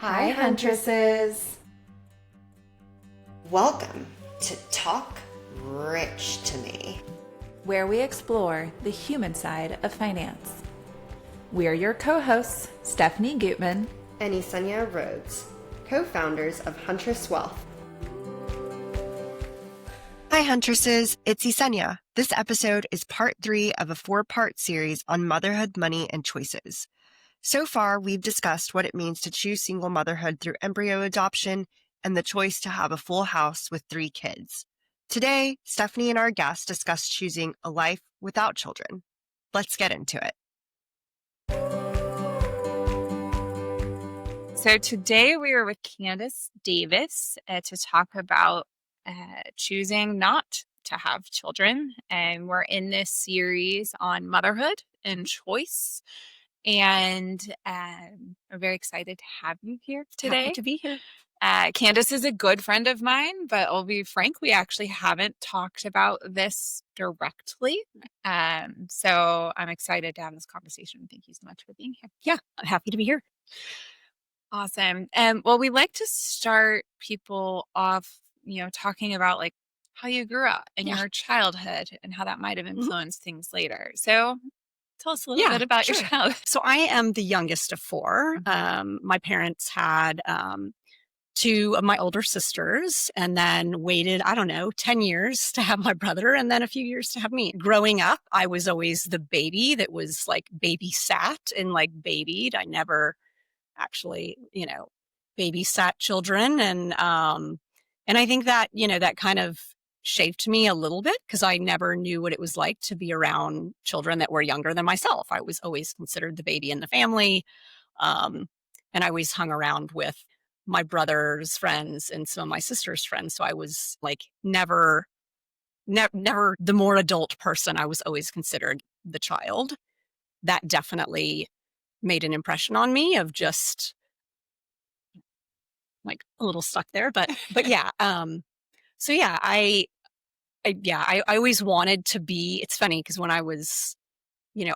Hi, Huntresses. Welcome to Talk Rich to Me. Where we explore the human side of finance. We are your co-hosts, Stephanie Gutman and Yesenia Rhodes, co-founders of Huntress Wealth. Hi, Huntresses. It's Yesenia. This episode is part 3 of a 4-part series on motherhood, money, and choices. So far, we've discussed what it means to choose single motherhood through embryo adoption and the choice to have a full house with 3 kids. Today, Stephanie and our guests discuss choosing a life without children. Let's get into it. So today we are with Candace Davis to talk about choosing not to have children. And we're in this series on motherhood and choice. And I'm very excited to have you here today. Happy to be here. Candace is a good friend of mine, but I'll be frank, we actually haven't talked about this directly. So I'm excited to have this conversation. Thank you so much for being here. Yeah, I'm happy to be here. Awesome. Well, we like to start people off, talking about like how you grew up in your childhood and how that might have influenced things later. So tell us a little bit about your childhood. So I am the youngest of 4. My parents had 2 of my older sisters and then waited, 10 years to have my brother and then a few years to have me. Growing up, I was always the baby that was like babysat and like babied. I never actually, babysat children. And I think that, that kind of shaped me a little bit because I never knew what it was like to be around children that were younger than myself. I was always considered the baby in the family. And I always hung around with my brother's friends and some of my sister's friends. So I was like never the more adult person. I was always considered the child. That definitely made an impression on me of just like a little stuck there, but yeah. So yeah, I always wanted to be, it's funny because when I was,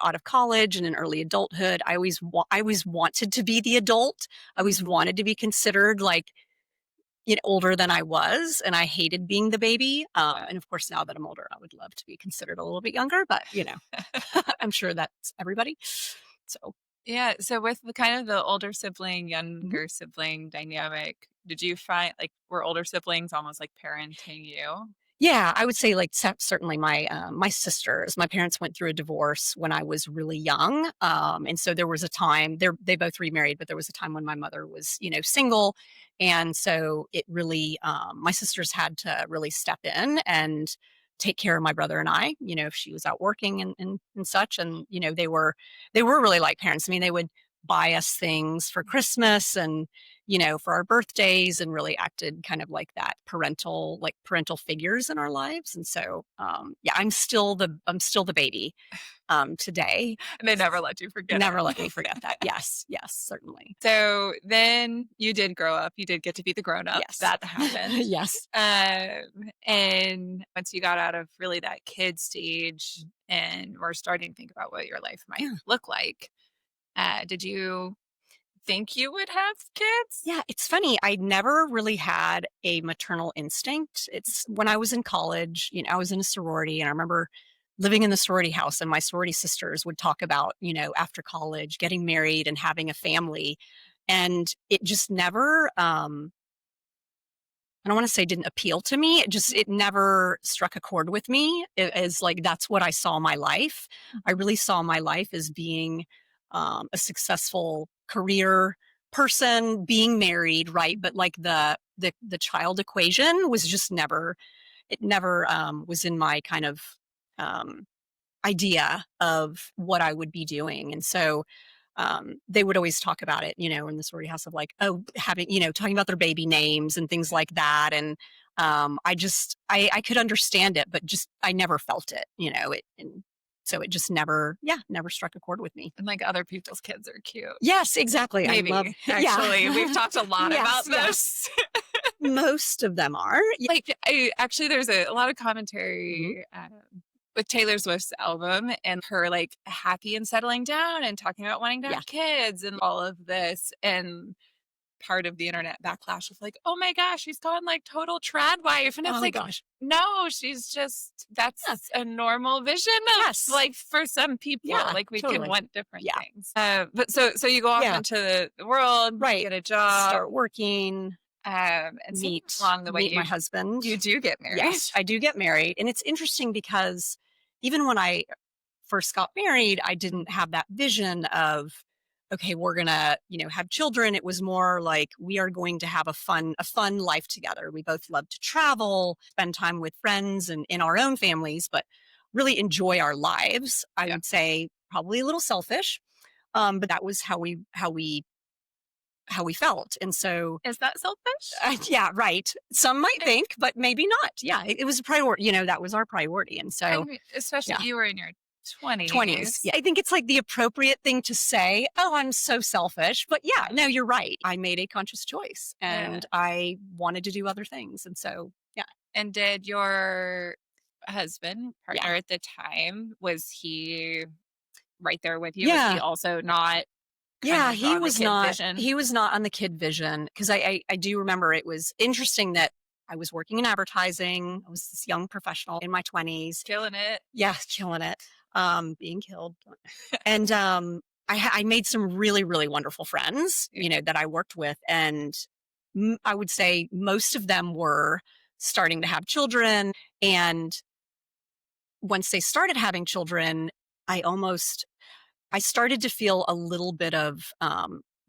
out of college and in early adulthood, I always wanted to be the adult. I always wanted to be considered like, older than I was. And I hated being the baby. And of course, now that I'm older, I would love to be considered a little bit younger, but I'm sure that's everybody. So yeah. So with the kind of the older sibling, younger sibling dynamic, did you find like were older siblings almost like parenting you? Yeah, I would say like certainly my my sisters. My parents went through a divorce when I was really young, and so there was a time they both remarried, but there was a time when my mother was single, and so it really my sisters had to really step in and take care of my brother and I. If she was out working and such, and they were really like parents. I mean, they would buy us things for Christmas and for our birthdays and really acted kind of like that parental figures in our lives. And so, I'm still the baby, today. And they never let you forget Never it. let me forget that. Yes, certainly. So then you did grow up. You did get to be the grown up. Yes. That happened. Yes. And once you got out of really that kid stage and were starting to think about what your life might look like, did you think you would have kids? Yeah, it's funny. I never really had a maternal instinct. It's when I was in college, I was in a sorority and I remember living in the sorority house and my sorority sisters would talk about, after college, getting married and having a family. And it just never, I don't want to say didn't appeal to me. It never struck a chord with me as like, that's what I saw my life. I really saw my life as being a successful career person, being married, right? But like the child equation was just never was in my kind of idea of what I would be doing. And so they would always talk about it, in the sorority house of like, oh, having, talking about their baby names and things like that. And I could understand it, but just I never felt it, and so it just never struck a chord with me. And like other people's kids are cute. Yes, exactly. Maybe, I love, actually, we've talked a lot about this. Most of them are. Like, there's a lot of commentary with Taylor Swift's album and her like happy and settling down and talking about wanting to have kids and all of this. And part of the internet backlash of like, oh my gosh, she's gone like total trad wife. And it's Oh like, gosh. no, she's just, that's a normal vision of Yes. like for some people, Yeah, like we totally. can want different Yeah. things. But so you go off Yeah. into the world, Right. get a job, Start working, and meet along the way, my husband. you do get married. Yes, I do get married. And it's interesting because even when I first got married, I didn't have that vision of, okay, we're going to, have children. It was more like we are going to have a fun life together. We both love to travel, spend time with friends and in our own families, but really enjoy our lives. I would say probably a little selfish. But that was how we felt. And so, Is that selfish? yeah, right. Some might think, but maybe not. Yeah, it was a priority. That was our priority. And so, I mean, especially you were in your 20s. 20s. Yeah, I think it's like the appropriate thing to say, oh, I'm so selfish. But yeah, no, you're right. I made a conscious choice and I wanted to do other things. And so, yeah. And did your husband, partner at the time, was he right there with you? Yeah. Was he also not? Yeah, he was not. Vision? He was not on the kid vision because I do remember it was interesting that I was working in advertising. I was this young professional in my 20s. Killing it. Yeah, killing it. Being killed. And I made some really, really wonderful friends, that I worked with. And I would say most of them were starting to have children. And once they started having children, I started to feel a little bit of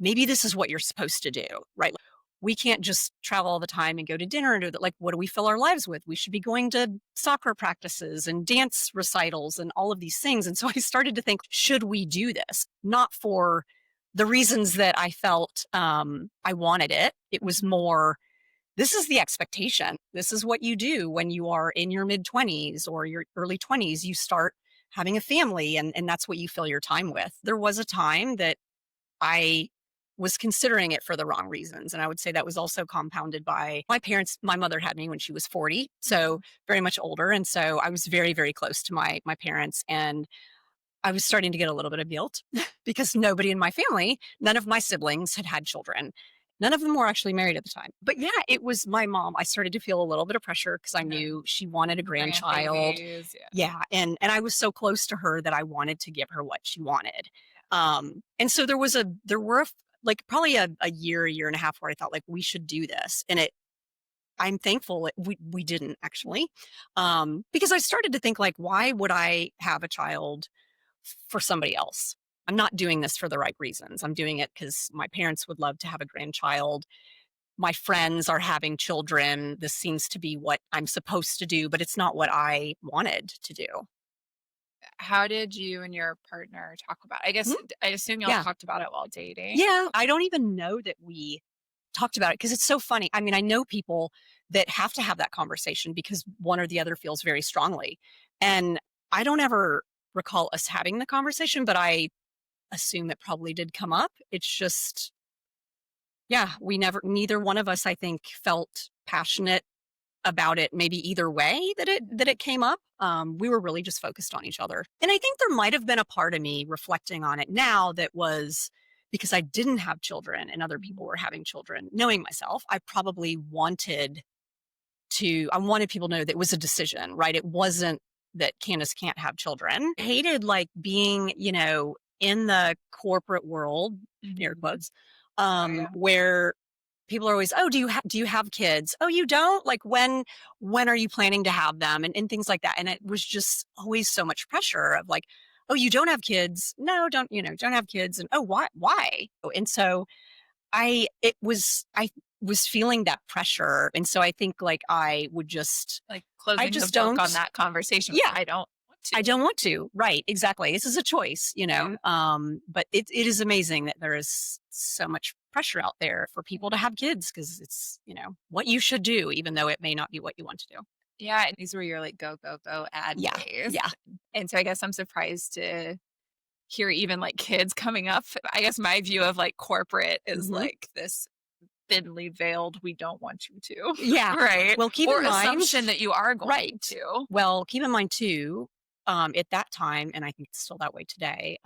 maybe this is what you're supposed to do, right? We can't just travel all the time and go to dinner and do that. Like, what do we fill our lives with? We should be going to soccer practices and dance recitals and all of these things. And so I started to think, should we do this? Not for the reasons that I felt I wanted it. It was more, this is the expectation. This is what you do when you are in your mid-20s or your early 20s. You start having a family and that's what you fill your time with. There was a time that I was considering it for the wrong reasons. And I would say that was also compounded by my parents. My mother had me when she was 40, so very much older. And so I was very, very close to my parents. And I was starting to get a little bit of guilt because nobody in my family, none of my siblings had had children. None of them were actually married at the time. But yeah, it was my mom. I started to feel a little bit of pressure because I knew she wanted a grandchild. Yeah. And I was so close to her that I wanted to give her what she wanted. And so there were probably a year and a half where I thought like, we should do this. And I'm thankful we didn't actually, because I started to think like, why would I have a child for somebody else? I'm not doing this for the right reasons. I'm doing it because my parents would love to have a grandchild. My friends are having children. This seems to be what I'm supposed to do, but it's not what I wanted to do. How did you and your partner talk about it? I guess I assume y'all talked about it while dating. Yeah, I don't even know that we talked about it because it's so funny. I mean, I know people that have to have that conversation because one or the other feels very strongly. And I don't ever recall us having the conversation, but I assume it probably did come up. It's just, neither one of us, I think, felt passionate about it, maybe either way that it came up. We were really just focused on each other. And I think there might have been a part of me reflecting on it now that was because I didn't have children and other people were having children. Knowing myself, I probably wanted people to know that it was a decision, right? It wasn't that Candace can't have children. I hated like being, in the corporate world, air quotes, where people are always, oh, do you have kids? Oh, you don't? Like when are you planning to have them? And things like that. And it was just always so much pressure of like, oh, you don't have kids? No, don't have kids. And oh, why? And so I was feeling that pressure. And so I think like I would just like closing the book on that conversation. Yeah. I don't want to. Right. Exactly. This is a choice, but it is amazing that there is so much pressure out there for people to have kids because it's, what you should do, even though it may not be what you want to do. Yeah. And these were your like go ad days. Yeah. And so I guess I'm surprised to hear even like kids coming up. I guess my view of like corporate is like this thinly veiled, we don't want you to. Yeah. Right. Well, keep in mind assumption that you are going to. Well, keep in mind too, at that time, and I think it's still that way today,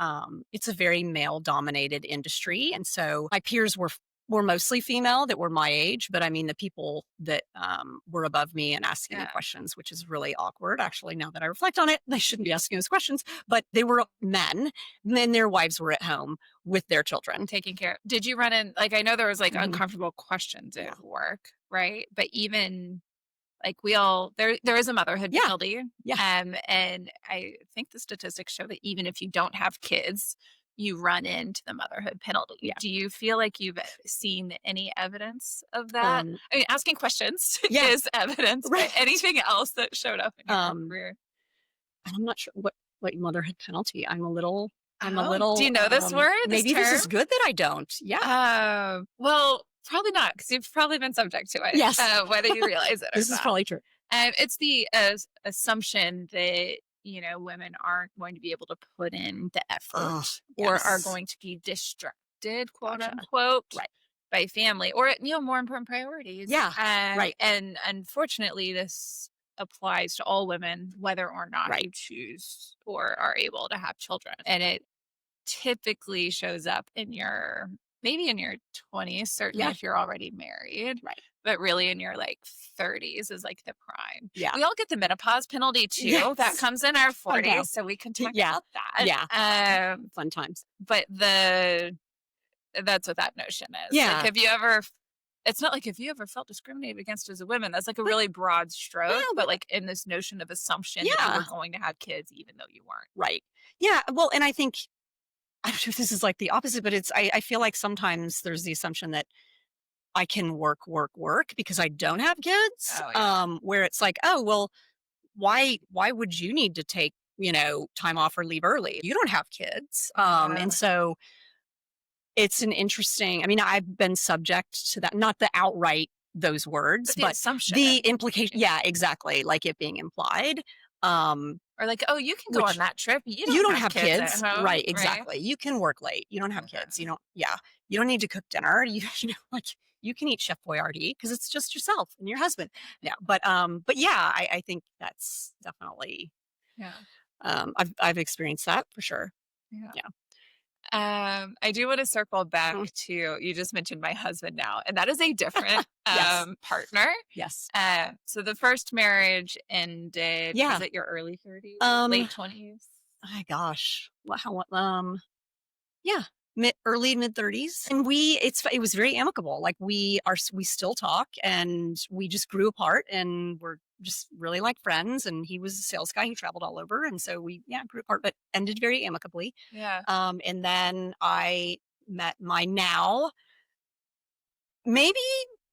it's a very male dominated industry. And so my peers were were mostly female that were my age, but I mean, the people that were above me and asking me questions, which is really awkward. Actually, now that I reflect on it, they shouldn't be asking those questions, but they were men, and then their wives were at home with their children. Taking care. Did you run in, like, I know there was like uncomfortable questions at work, right? But even like there is a motherhood penalty. Yeah. And I think the statistics show that even if you don't have kids, you run into the motherhood penalty. Yeah. Do you feel like you've seen any evidence of that? I mean, asking questions is evidence, right. But anything else that showed up in your career? I'm not sure what motherhood penalty. I'm a little. Do you know this word? Maybe this is good that I don't. Yeah. Well, probably not, because you've probably been subject to it. Yes. Whether you realize it or not. This is probably true. It's the assumption that, women aren't going to be able to put in the effort or are going to be distracted, quote unquote, by family or, more important priorities. Yeah. Right. And unfortunately, this applies to all women, whether or not you choose or are able to have children. And it typically shows up maybe in your 20s, certainly if you're already married. Right. But really in your 30s is like the prime. Yeah. We all get the menopause penalty too. Yes. That comes in our 40s. So we can talk about that. Yeah. Fun times. But that's what that notion is. Yeah. Like, it's not like if you ever felt discriminated against as a woman, that's like a really broad stroke. Yeah, but like in this notion of assumption that you were going to have kids even though you weren't. Right. Yeah. Well, and I think, I don't know if this is like the opposite, but I feel like sometimes there's the assumption that I can work because I don't have kids. Where it's like, oh, well, why would you need to take, time off or leave early? You don't have kids. And so it's an interesting, I've been subject to that, not the outright those words, but assumption. The implication. Yeah, exactly. Like it being implied. Or like, oh, you can go on that trip. You don't have kids. Home, right. Exactly. You can work late. You don't have kids. You don't need to cook dinner. You can eat Chef Boyardee because it's just yourself and your husband. Yeah. But yeah, I think that's definitely, I've experienced that for sure. Yeah. I do want to circle back to, you just mentioned my husband now, and that is a different partner. Yes. So the first marriage ended, was it your early 30s, late 20s? My gosh. Early mid 30s. And it was very amicable. Like we still talk and we just grew apart and we're just really like friends. And he was a sales guy. He traveled all over. And so we grew apart, but ended very amicably. Yeah. And then I met my now maybe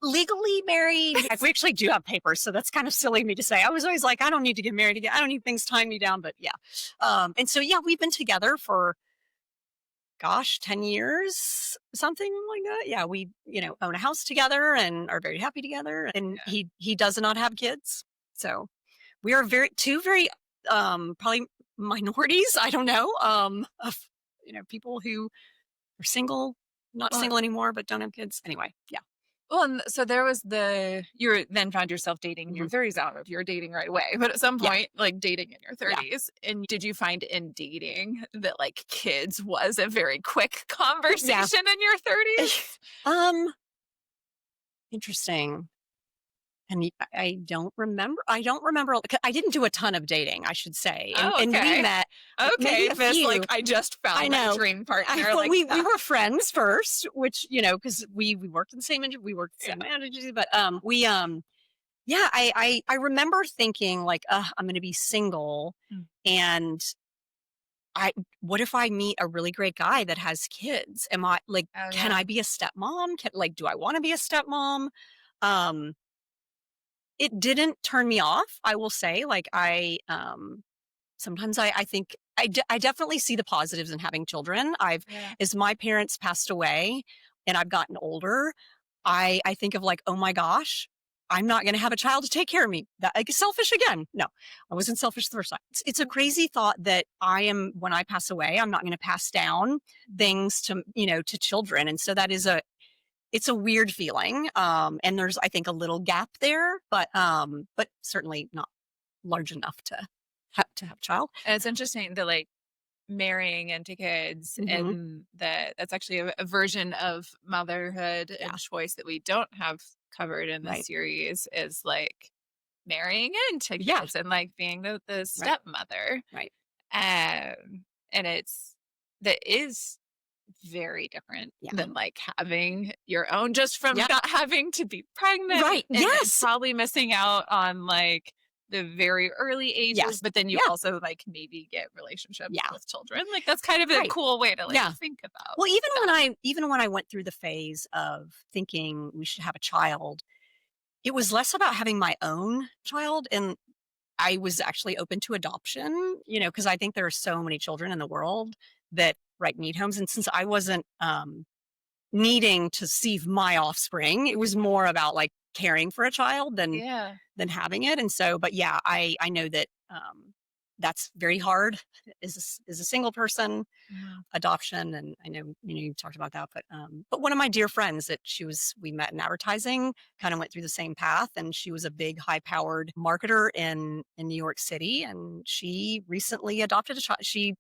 legally married. We actually do have papers, so that's kind of silly of me to say. I was always like, I don't need to get married again. I don't need things tying me down, but yeah. And so, we've been together for 10 years, something like that. Yeah, we, own a house together and are very happy together. And he does not have kids. So we are two very probably minorities, I don't know, of, people who are single, not single anymore, but don't have kids. Anyway, yeah. Well, and so there was you then found yourself dating in your 30s. I don't know if you were dating right away, but at some point, like dating in your 30s. And did you find in dating that like kids was a very quick conversation in your 30s? Interesting. And I don't remember. I didn't do a ton of dating, I should say. And we met. Okay. I just found my dream partner. We were friends first, which, because we worked in the same industry. We worked the same agency, but I remember thinking like, I'm going to be single and what if I meet a really great guy that has kids? Am I like, can I be a stepmom? Do I want to be a stepmom? It didn't turn me off, I will say. Like sometimes I think I definitely see the positives in having children. As my parents passed away and I've gotten older, I think of like, oh my gosh, I'm not going to have a child to take care of me. Selfish again. No, I wasn't selfish the first time. It's a crazy thought that when I pass away, I'm not going to pass down things to children. And so that is it's a weird feeling. And there's, I think, a little gap there, but certainly not large enough to have a child. And it's interesting that like marrying into kids, Mhm. and that's actually a version of motherhood Yeah. and choice that we don't have covered in this Right. series is like marrying into Yeah. kids and like being the Right. stepmother. Right. And that is very different Yeah. than like having your own, just from Yeah. not having to be pregnant. Right. And Yes. probably missing out on like the very early ages, Yes. but then you Yeah. also like maybe get relationships Yeah. with children. Like that's kind of a Right. cool way to like Yeah. think about. Well, that. even when I went through the phase of thinking we should have a child, it was less about having my own child, and I was actually open to adoption, because I think there are so many children in the world that need homes. And since I wasn't needing to see my offspring, it was more about like caring for a child Yeah. than having it. And so, but yeah, I know that that's very hard as a single person. Mhm. Adoption, and I know you talked about that, but one of my dear friends that we met in advertising, kind of went through the same path, and she was a big high powered marketer in New York City, and she recently adopted a child. She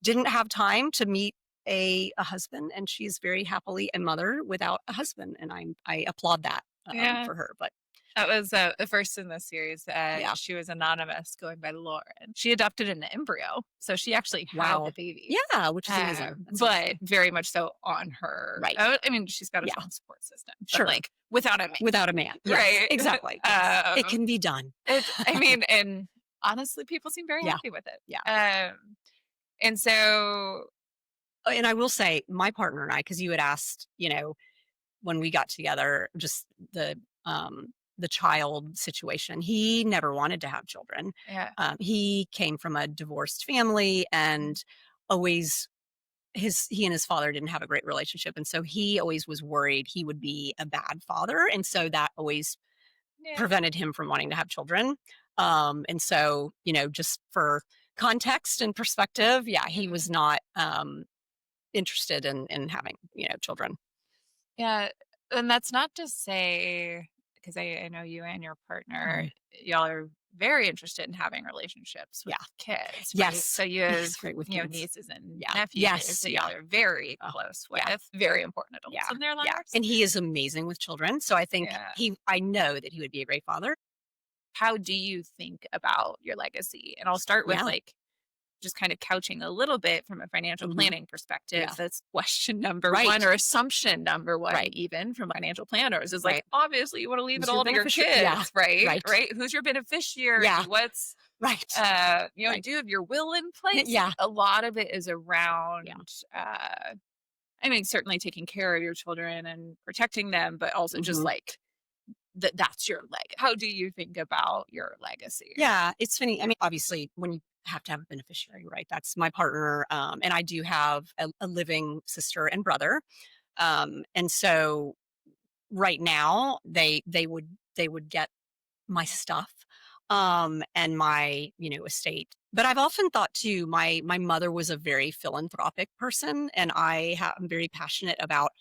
didn't have time to meet a husband, and she's very happily a mother without a husband, and I applaud that Yeah. for her. But That was the first in the series. Yeah. She was anonymous, going by Lauren. She adopted an embryo, so she actually had the wow, baby. yeah, which is amazing. That's But amazing. very much so on her. Right. I mean, she's got a Yeah. strong support system, but Sure. like without a man. Without a man, yes, Right. exactly. Yes. It can be done. I mean, and honestly, people seem very Yeah. happy with it. Yeah. And so, And I will say, my partner and I, because you had asked, when we got together, just the child situation. He never wanted to have children. yeah, He came from a divorced family, and always he and his father didn't have a great relationship, and so he always was worried he would be a bad father, and so that always yeah. prevented him from wanting to have children. And so, just for context and perspective, yeah, he was not interested in having, children. Yeah, and that's not to say, because I know you and your partner, y'all are very interested in having relationships with Yeah. kids, right? Yes. So you have, Yes, great with kids. nieces and Yeah. nephews Yes, that yeah. y'all are very Oh, close with, yeah. very important adults Yeah. in their lives. Yeah. And he is amazing with children. So I think Yeah. I know that he would be a great father. How do you think about your legacy? And I'll start with Yeah. like just kind of couching a little bit from a financial Mhm. planning perspective. Yeah. That's question number Right. one, or assumption number one, Right. even from financial planners, is like, Right. obviously you want to leave Who's it your all to your beneficiary? kids, Yeah. right? Right. Who's your beneficiary? Yeah. What's, Right. do you have your will in place? Yeah. A lot of it is around, I mean, certainly taking care of your children and protecting them, but also just Mhm. like, that's your leg. How do you think about your legacy? Yeah. It's funny. I mean, obviously, when you have to have a beneficiary, right? That's my partner. And I do have a living sister and brother. And so right now they would get my stuff, and my, estate. But I've often thought too, my mother was a very philanthropic person, and I'm very passionate about,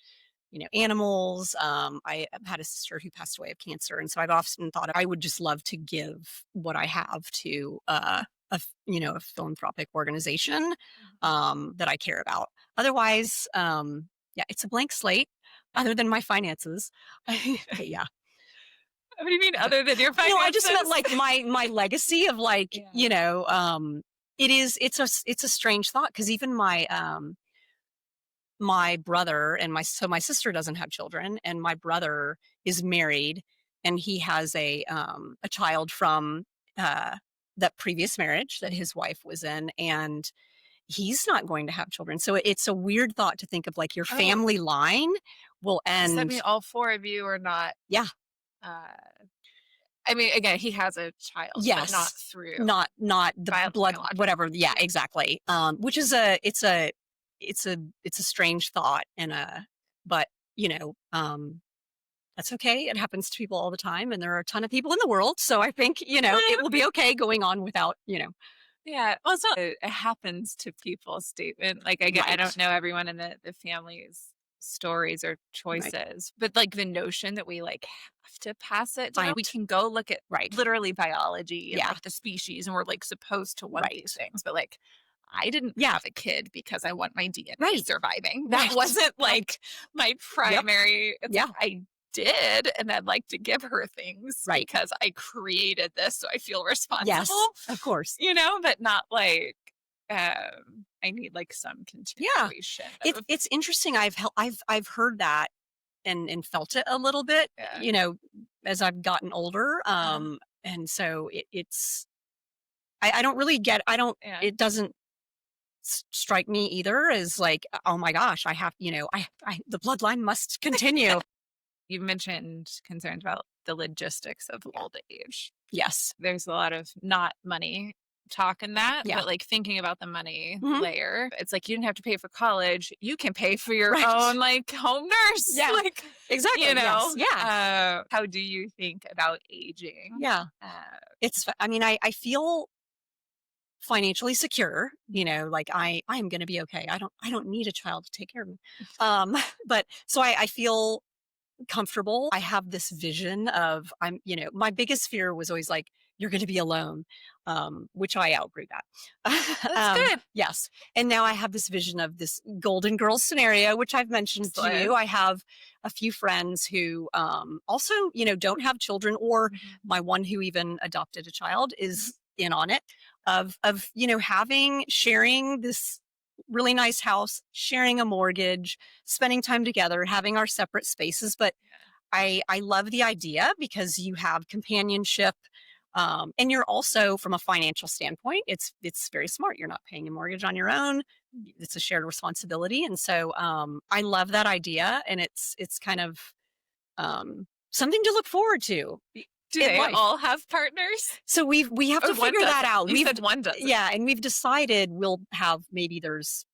animals. I had a sister who passed away of cancer, and so I've often thought I would just love to give what I have to a philanthropic organization that I care about. Otherwise, yeah, it's a blank slate. Other than my finances, but yeah. What do you mean, other than your No, I just meant finances? like my legacy of like, Yeah. it's a strange thought, because even my brother and my sister doesn't have children, and my brother is married, and he has a child from that previous marriage that his wife was in, and he's not going to have children. So it's a weird thought to think of like your Oh. family line will Does that end. mean all four of you are not? Yeah. I mean, again, he has a child, but Yes. not through. not the blood, biological. whatever. Yeah, exactly. Which is it's a strange thought, and but that's okay. It happens to people all the time, and there are a ton of people in the world. So I think, it will be okay going on without, Yeah. Well, it's not a it happens to people statement. Like, again, I Right. don't know everyone in the family's stories or choices, but like the notion that we like have to pass it down. Right. We can go look at Right. literally biology and Yeah. like the species, and we're like supposed to want Right. these things, but like I didn't have a kid because I want my DNA surviving. That Right. wasn't like my primary. It's Yeah. like I did, and I'd like to give her things Right. because I created this, so I feel responsible. Yes, of course. But not like I need like some continuation. It's interesting. I've heard that and felt it a little bit, as I've gotten older. And so it's I don't really get. It doesn't strike me either as like, oh my gosh, I have, the bloodline must continue. You mentioned concerns about the logistics of old age. Yes. There's a lot of not money talk in that, but like thinking about the money layer, it's like you didn't have to pay for college. You can pay for your own like home nurse. Yeah, like, exactly. Yes. Yeah. How do you think about aging? Yeah. I feel financially secure, like I'm going to be okay. I don't need a child to take care of me. But so I feel comfortable. I have this vision of my biggest fear was always like, you're going to be alone, which I outgrew that. That's good. Yes. And now I have this vision of this golden girl scenario, which I've mentioned to you. I have a few friends who also, don't have children, or my one who even adopted a child is in on it, of sharing this really nice house, sharing a mortgage, spending time together, having our separate spaces. But I love the idea because you have companionship. And you're also, from a financial standpoint, it's very smart. You're not paying a mortgage on your own. It's a shared responsibility. And so I love that idea. And it's kind of something to look forward to. Do they all have partners? So we have to figure that out. You said one doesn't. Yeah, and we've decided we'll have, maybe there's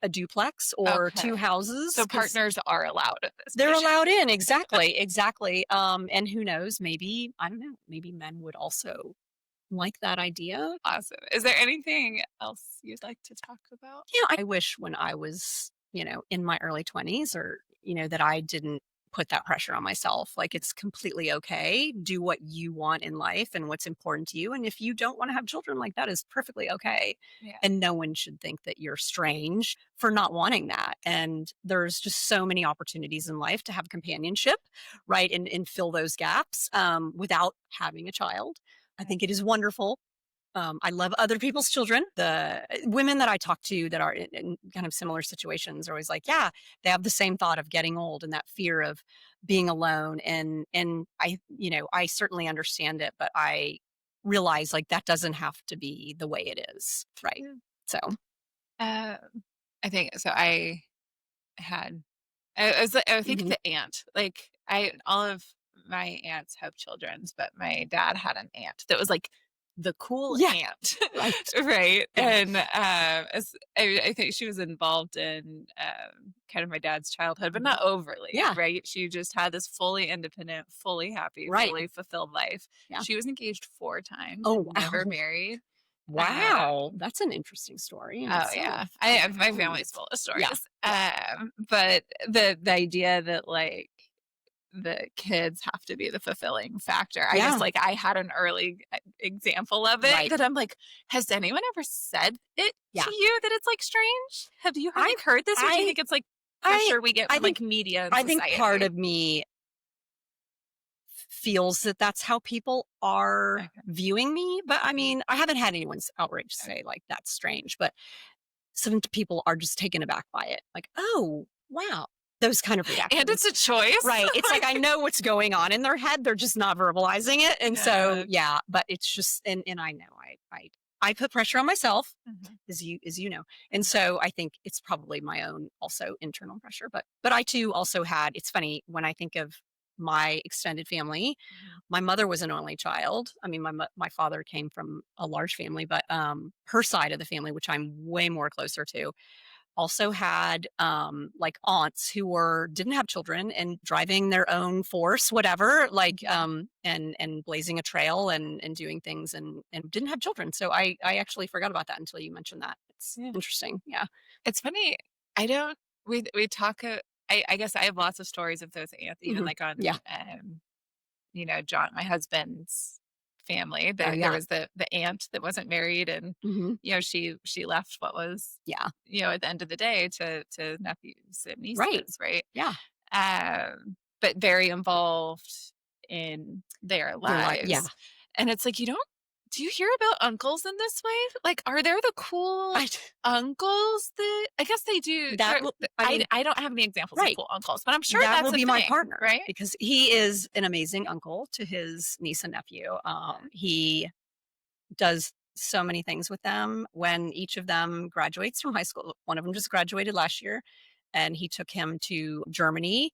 a duplex or two houses. So partners are allowed at this. They're allowed in, exactly. And who knows, maybe, I don't know, maybe men would also like that idea. Awesome. Is there anything else you'd like to talk about? I wish when I was, in my early 20s, or, that I didn't put that pressure on myself. Like, it's completely okay. Do what you want in life and what's important to you. And if you don't want to have children, like, that is perfectly okay. Yeah. And no one should think that you're strange for not wanting that. And there's just so many opportunities in life to have companionship, right? And fill those gaps without having a child. I think it is wonderful. I love other people's children. The women that I talk to that are in kind of similar situations are always like, yeah, they have the same thought of getting old and that fear of being alone. And I certainly understand it, but I realize like that doesn't have to be the way it is. Right. Yeah. So I think so. I think the aunt, like all of my aunts have children, but my dad had an aunt that was like the cool aunt, right? Yeah. And I think she was involved in kind of my dad's childhood, but not overly, right? She just had this fully independent, fully happy, fully fulfilled life. Yeah. She was engaged 4 times. Oh, wow. Never married. Wow, that's an interesting story. Yeah, my family's full of stories. Yeah. But the idea that like the kids have to be the fulfilling factor. I just like, I had an early example of it that I'm like, has anyone ever said it to you that it's like strange? Have you heard this? Or do you think it's like pressure we get from like media and society? I think part of me feels that that's how people are viewing me. But I mean, I haven't had anyone's outrage say like, that's strange. But some people are just taken aback by it. Like, oh, wow. Those kind of reactions. And it's a choice. Right. It's like, I know what's going on in their head. They're just not verbalizing it. And so, but it's just, and I know I put pressure on myself, as you know. And so I think it's probably my own also internal pressure, but I too also had, it's funny when I think of my extended family, my mother was an only child. I mean, my father came from a large family, but her side of the family, which I'm way more closer to, also had like aunts who didn't have children and driving their own force, whatever, like and blazing a trail and doing things and didn't have children. So I actually forgot about that until you mentioned that. It's interesting. Yeah. It's funny. We talk, I guess I have lots of stories of those aunts, even like on, John, my husband's family. Oh, There was the aunt that wasn't married, and hmm she left what was Yeah. at the end of the day to nephews and Right. nieces, right? Yeah. But very involved in their They're like, yeah. lives. And it's like, do you hear about uncles in this way? Like, are there the cool uncles that I guess they do? That will, I mean, I don't have any examples of cool uncles, but I'm sure that that's will a be my thing, partner, right? because he is an amazing uncle to his niece and nephew. He does so many things with them. When each of them graduates from high school, one of them just graduated last year, and he took him to Germany.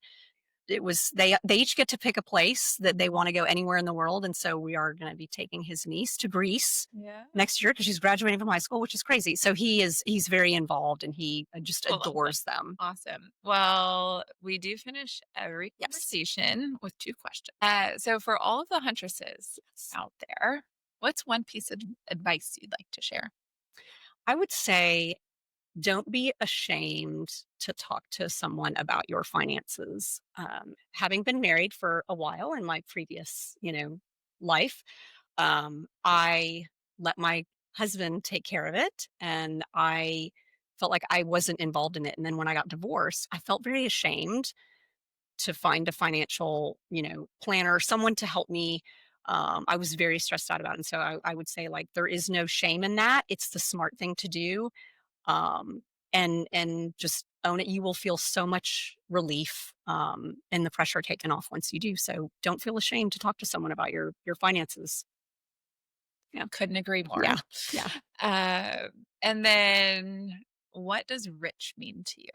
It was they each get to pick a place that they want to go anywhere in the world, and so we are going to be taking his niece to Greece next year because she's graduating from high school, which is crazy. So he's very involved, and he just adores them. Awesome. Well, we do finish every conversation with 2 questions. So for all of the huntresses out there, what's one piece of advice you'd like to share? I would say, don't be ashamed to talk to someone about your finances. Having been married for a while in my previous, life, I let my husband take care of it, and I felt like I wasn't involved in it. And then when I got divorced, I felt very ashamed to find a financial, planner, someone to help me. I was very stressed out about it. And so I would say, like, there is no shame in that. It's the smart thing to do. And just own it. You will feel so much relief, and the pressure taken off once you do. So don't feel ashamed to talk to someone about your finances. Yeah, couldn't agree more. Yeah. And then what does rich mean to you?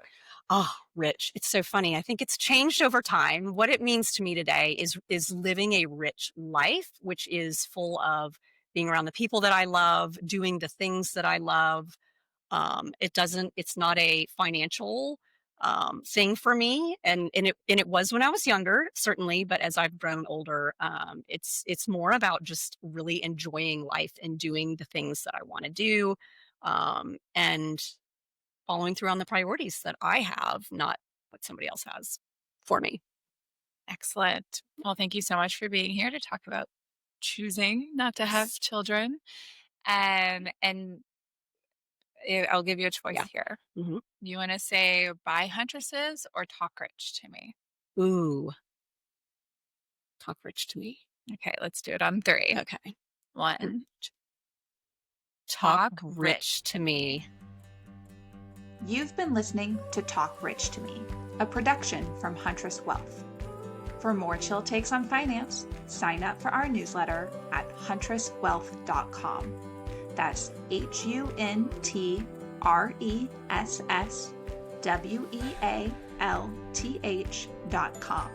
Oh, rich. It's so funny. I think it's changed over time. What it means to me today is living a rich life, which is full of being around the people that I love, doing the things that I love. It's not a financial thing for me. And it was when I was younger, certainly, but as I've grown older, it's more about just really enjoying life and doing the things that I want to do, and following through on the priorities that I have, not what somebody else has for me. Excellent. Well, thank you so much for being here to talk about choosing not to have children. And I'll give you a choice here. Mhm. You want to say bye huntresses or talk rich to me? Ooh, talk rich to me. Okay, let's do it on 3. Okay. 1. Talk rich to me. You've been listening to Talk Rich to Me, a production from Huntress Wealth. For more chill takes on finance, sign up for our newsletter at huntresswealth.com. That's HUNTRESSWEALTH.com.